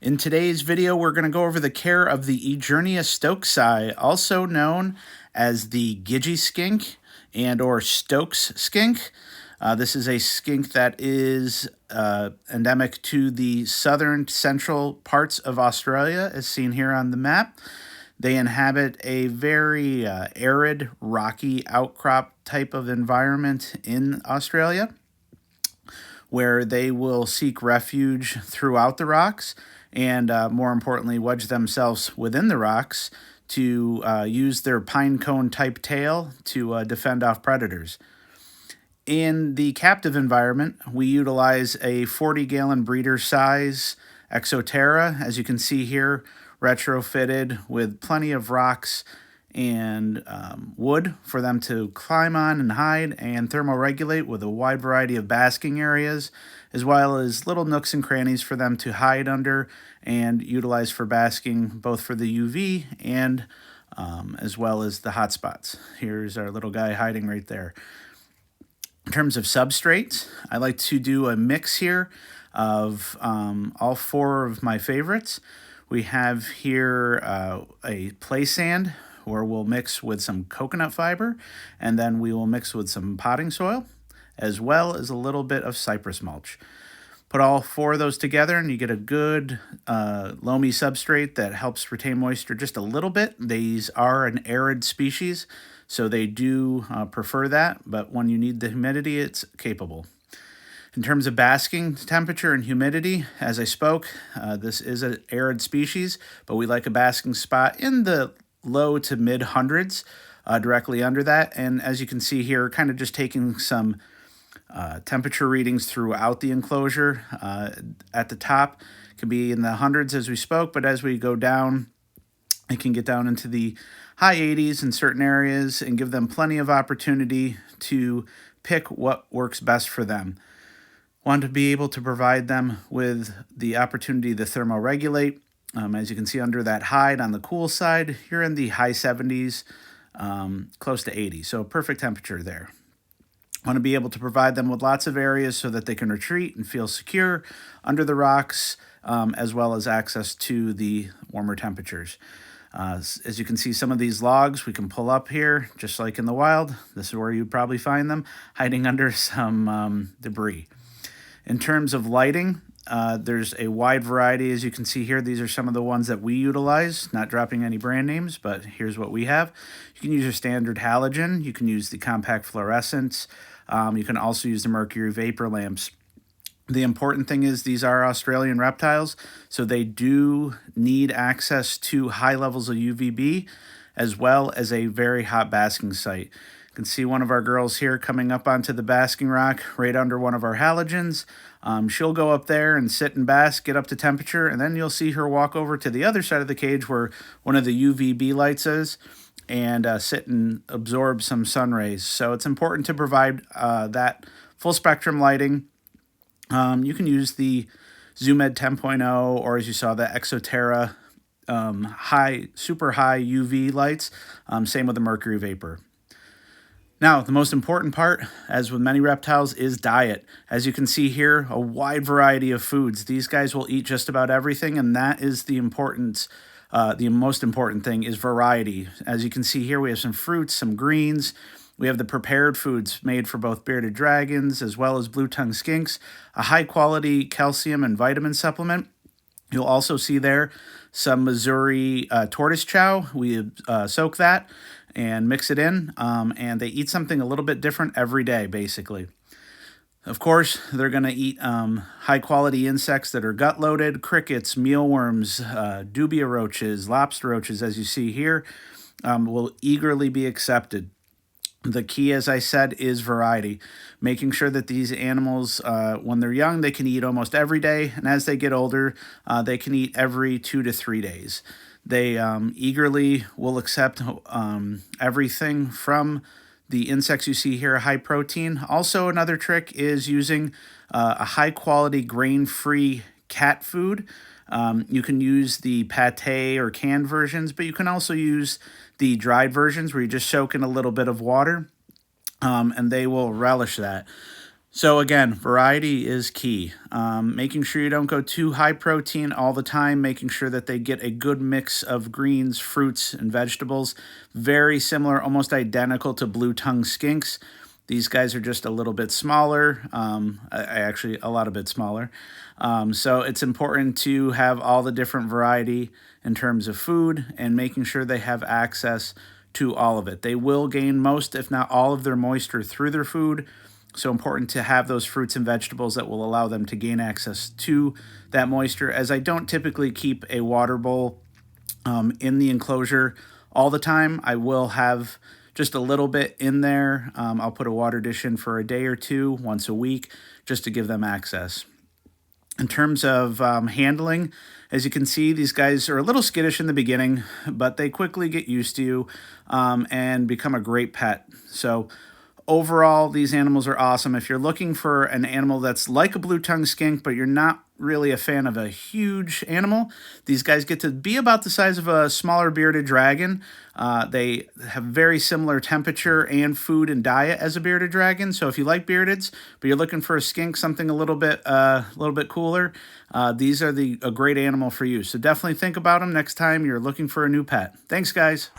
In today's video, we're going to go over the care of the Egernia stokesi, also known as the Gidgee Skink and or Stokes skink. This is a skink that is endemic to the southern central parts of Australia, as seen here on the map. They inhabit a very arid, rocky outcrop type of environment in Australia, where they will seek refuge throughout the rocks and, more importantly, wedge themselves within the rocks to use their pine cone type tail to defend off predators. In the captive environment, we utilize a 40-gallon breeder size Exoterra, as you can see here, retrofitted with plenty of rocks and wood for them to climb on and hide, and thermoregulate with a wide variety of basking areas, as well as little nooks and crannies for them to hide under and utilize for basking, both for the UV and as well as the hot spots. Here's our little guy hiding right there. In terms of substrates, I like to do a mix here of all four of my favorites. We have here a play sand, where we'll mix with some coconut fiber, and then we will mix with some potting soil, as well as a little bit of cypress mulch. Put all four of those together and you get a good loamy substrate that helps retain moisture just a little bit. These are an arid species, so they do prefer that, but when you need the humidity, it's capable. In terms of basking temperature and humidity, as I spoke, this is an arid species, but we like a basking spot in the low to mid hundreds, directly under that. And as you can see here, kind of just taking some temperature readings throughout the enclosure. At the top, it can be in the hundreds as we spoke, but as we go down, it can get down into the high 80s in certain areas and give them plenty of opportunity to pick what works best for them. Want to be able to provide them with the opportunity to thermoregulate. As you can see under that hide on the cool side, you're in the high 70s, close to 80, so perfect temperature there. Want to be able to provide them with lots of areas so that they can retreat and feel secure under the rocks, as well as access to the warmer temperatures. As you can see, some of these logs we can pull up here, just like in the wild. This is where you'd probably find them, hiding under some debris. In terms of lighting, there's a wide variety, as you can see here. These are some of the ones that we utilize, not dropping any brand names, but here's what we have. You can use your standard halogen. You can use the compact fluorescents. You can also use the mercury vapor lamps. The important thing is these are Australian reptiles, so they do need access to high levels of UVB, as well as a very hot basking site. You can see one of our girls here coming up onto the basking rock right under one of our halogens. She'll go up there and sit and bask, get up to temperature, and then you'll see her walk over to the other side of the cage where one of the UVB lights is, and sit and absorb some sun rays. So it's important to provide that full spectrum lighting. You can use the ZoomEd 10.0, or as you saw, the Exoterra super high UV lights. Same with the mercury vapor. Now, the most important part, as with many reptiles, is diet. As you can see here, a wide variety of foods. These guys will eat just about everything, and that is the importance. The most important thing is variety. As you can see here, we have some fruits, some greens. We have the prepared foods made for both bearded dragons as well as blue-tongued skinks, a high-quality calcium and vitamin supplement. You'll also see there some Missouri tortoise chow. We soak that and mix it in, and they eat something a little bit different every day, basically. Of course, they're going to eat high-quality insects that are gut-loaded, crickets, mealworms, dubia roaches, lobster roaches, as you see here, will eagerly be accepted. The key, as I said, is variety, making sure that these animals, when they're young, they can eat almost every day, and as they get older, they can eat every 2 to 3 days. They eagerly will accept everything from the insects you see here, high protein. Also, another trick is using a high-quality, grain-free cat food. You can use the pate or canned versions, but you can also use the dried versions where you just soak in a little bit of water, and they will relish that. So again, variety is key. Making sure you don't go too high protein all the time, making sure that they get a good mix of greens, fruits, and vegetables. Very similar, almost identical to blue tongue skinks. These guys are just a little bit smaller, actually a lot a bit smaller. So it's important to have all the different variety in terms of food and making sure they have access to all of it. They will gain most, if not all, of their moisture through their food. So important to have those fruits and vegetables that will allow them to gain access to that moisture. As I don't typically keep a water bowl in the enclosure all the time, I will have just a little bit in there. I'll put a water dish in for a day or two, once a week, just to give them access. In terms of handling, as you can see, these guys are a little skittish in the beginning, but they quickly get used to you and become a great pet. So overall, these animals are awesome. If you're looking for an animal that's like a blue-tongued skink, but you're not really a fan of a huge animal, these guys get to be about the size of a smaller bearded dragon. They have very similar temperature and food and diet as a bearded dragon. So if you like beardeds, but you're looking for a skink, something a little bit cooler, these are a great animal for you. So definitely think about them next time you're looking for a new pet. Thanks, guys.